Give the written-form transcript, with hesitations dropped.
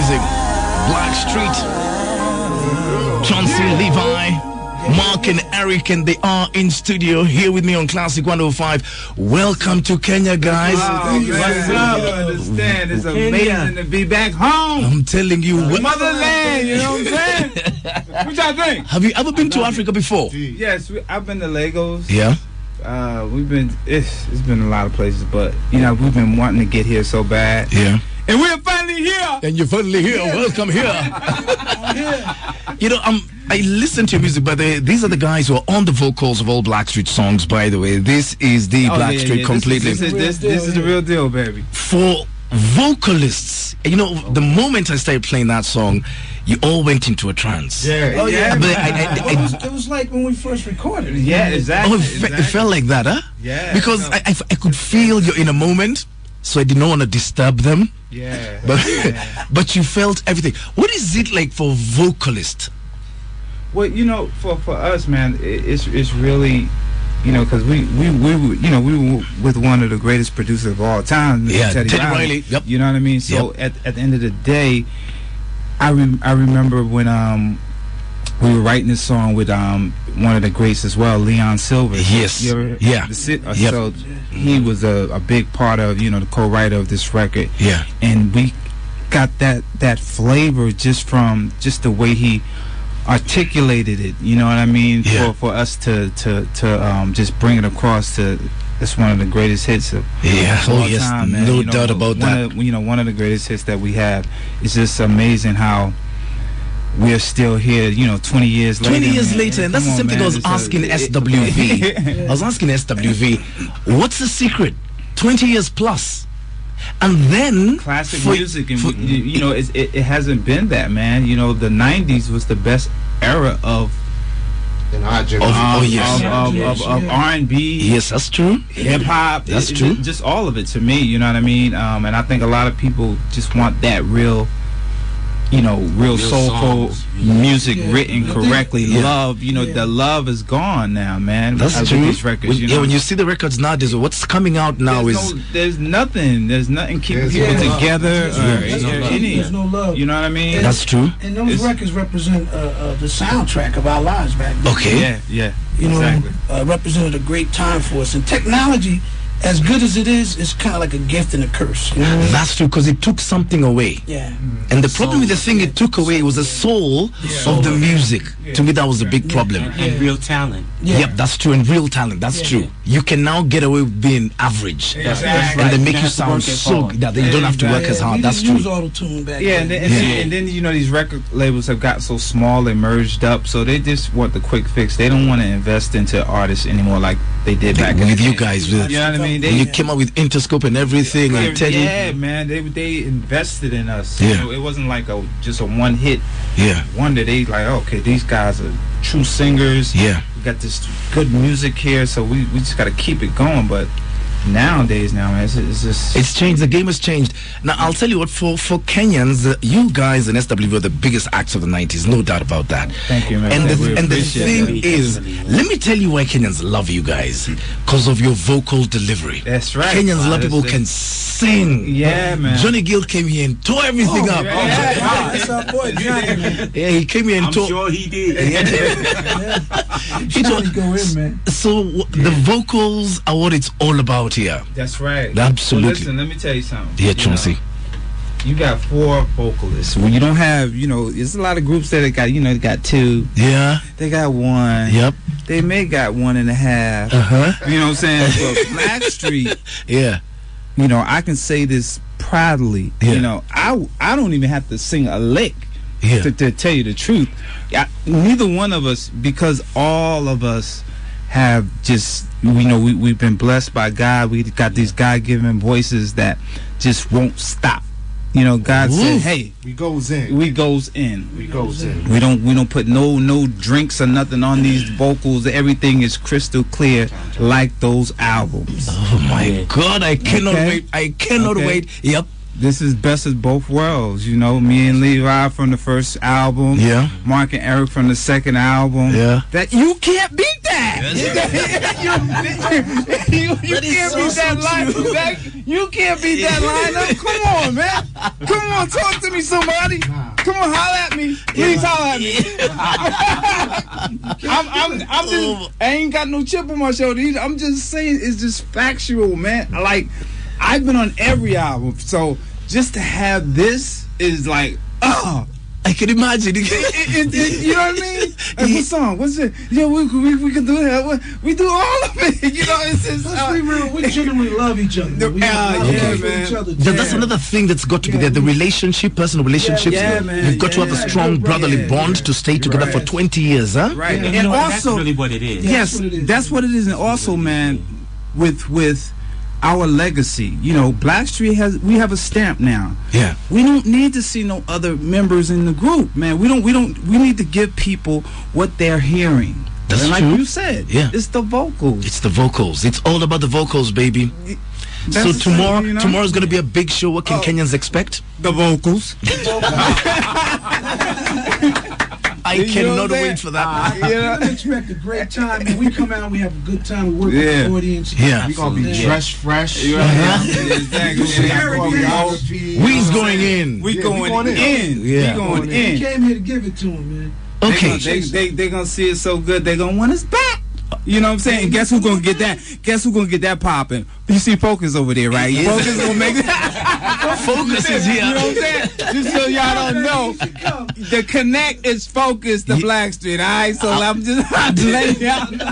amazing. Blackstreet, Chauncey, Levi, Mark and Eric, and they are in studio here with me on Classic 105. Welcome to Kenya, guys. What's up? I understand. It's amazing to be back home. I'm telling you, motherland. You know what I'm saying? What y'all think? Have you ever been to Africa before? Yes, I've been to Lagos. Yeah. We've been. It's been a lot of places, but we've been wanting to get here so bad. Yeah. And we're finally here. And you're finally here. Yeah. Welcome here. I listen to your music, but these are the guys who are on the vocals of all Blackstreet songs, by the way. This is the Blackstreet completely. This is the real deal, baby. For vocalists, the moment I started playing that song, you all went into a trance. Yeah. Oh, yeah. It was like when we first recorded it. Yeah, exactly. It felt like that, huh? Yeah. Because I could feel you're in a moment, so I did not want to disturb them. Yeah. But you felt everything. What is it like for vocalists? Well, for us, man, it's really, because we were with one of the greatest producers of all time, Teddy Riley. Yep. You know what I mean? So at the end of the day, I remember when we were writing this song with one of the greats as well, Leon Silver. Yes. Yep. So he was a big part of the co-writer of this record. Yeah. And we got that flavor just from the way he articulated it. You know what I mean? Yeah. For us to just bring it across to. It's one of the greatest hits of all time, man. No doubt about that. One of the greatest hits that we have. It's just amazing how we're still here, 20 years later. 20 years later, and that's the same thing I was asking SWV. I was asking SWV, what's the secret? 20 years plus. And then classic music, and it hasn't been that, man. The 90s was the best era of R&B. Yes, that's true. Hip hop. That's true. Just all of it to me. You know what I mean? And I think a lot of people just want that real soulful music written correctly. Love, the love is gone now, man. That's true. These records, when you see the records nowadays, what's coming out now there's nothing keeping people together. There's no love. You know what I mean? That's true. And those records represent the soundtrack of our lives back then. Okay. Yeah. Exactly. Represented a great time for us. And technology, as good as it is, it's kind of like a gift and a curse. You know what I mean? That's true, because it took something away. Yeah. And the problem with the thing it took away was the soul of the music. To me, that was the big problem. And real talent. Yep, that's true. And real talent, that's true. You can now get away with being average. Exactly. And they make you sound so that you don't have to work as hard. That's true. Auto-tune back then. And then these record labels have got so small, they merged up, so they just want the quick fix. They don't want to invest into artists anymore like they did back with you guys. You know what I mean? When you came up with Interscope and everything, and Teddy. Yeah, man, they invested in us. Yeah. It wasn't like just a one hit. Yeah. One that they like, okay, these guys are true singers. Yeah. We got this good music here, so we just got to keep it going. But nowadays, man, it's just... It's changed. The game has changed. Now, I'll tell you what, for Kenyans, you guys and SW were the biggest acts of the 90s, no doubt about that. Thank you, man. And the thing is, let me tell you why Kenyans love you guys. Because of your vocal delivery. That's right. Kenyans love people who can sing. Yeah, man. Johnny Gill came here and tore everything up. That's our boy, Johnny, man. Yeah, he came here and tore... I'm sure he did. Johnny go in, man. So, the vocals are what it's all about here. That's right. Absolutely. Well, listen, let me tell you something. Yeah, Chauncey. You got 4 vocalists. When you don't have, there's a lot of groups that got, they got 2. Yeah. They got 1. Yep. They may got 1.5. You know what I'm saying? But Blackstreet. Yeah. I can say this proudly. Yeah. I don't even have to sing a lick. Yeah. To tell you the truth. Neither one of us, because all of us have just, we've been blessed by God. We got these God-given voices that just won't stop. God said, "Hey, we goes in. We don't put no drinks or nothing on these vocals. Everything is crystal clear, like those albums." Oh my God! I cannot wait. I cannot wait. Yep. This is best of both worlds, me and Levi from the first album, yeah. Mark and Eric from the second album. Yeah. That you can't beat that. that. You can't beat that lineup. You can't beat that lineup. Come on, man. Come on, talk to me, somebody. Come on, holler at me. Please holler at me. I'm just, I ain't got no chip on my shoulder either. I'm just saying it's just factual, man. Like, I've been on every album, so just to have this is like, oh. I can imagine. You know what I mean? Like, what song? What's it? Yeah, we can do that. We do all of it. You know, it's just we genuinely love each other. We man. each other. That's another thing that's got to be there. The relationship, personal relationships. Yeah, man. You've got to have a strong brotherly bond to stay together for 20 years, huh? Right. And And also, that's really what it is. yes, that's what it is. And also, man, with our legacy, you know, Blackstreet we have a stamp now. Yeah. We don't need to see no other members in the group, man. We need to give people what they're hearing. That's and like true. you said, Yeah. it's the vocals. It's the vocals. It's all about the vocals, baby. That's So the tomorrow, thing, you know? tomorrow's going to be a big show. What can Kenyans expect? The vocals. I cannot wait for that. You can expect a great time. When we come out, we have a good time. We work with the audience. Yeah. We gonna be dressed fresh. We's going in. We going in. Yeah. We going We in. came here to give it to him, man. Okay. They gonna see it so good. They gonna want us back. You know what I'm saying? And guess who's gonna get that? Guess who's gonna get that popping? You see Focus over there, right? Focus gonna make it. Focus is here. You know what I'm saying? Just so y'all don't know, the connect is Focus to Blackstreet. All right, so I'm just letting y'all know.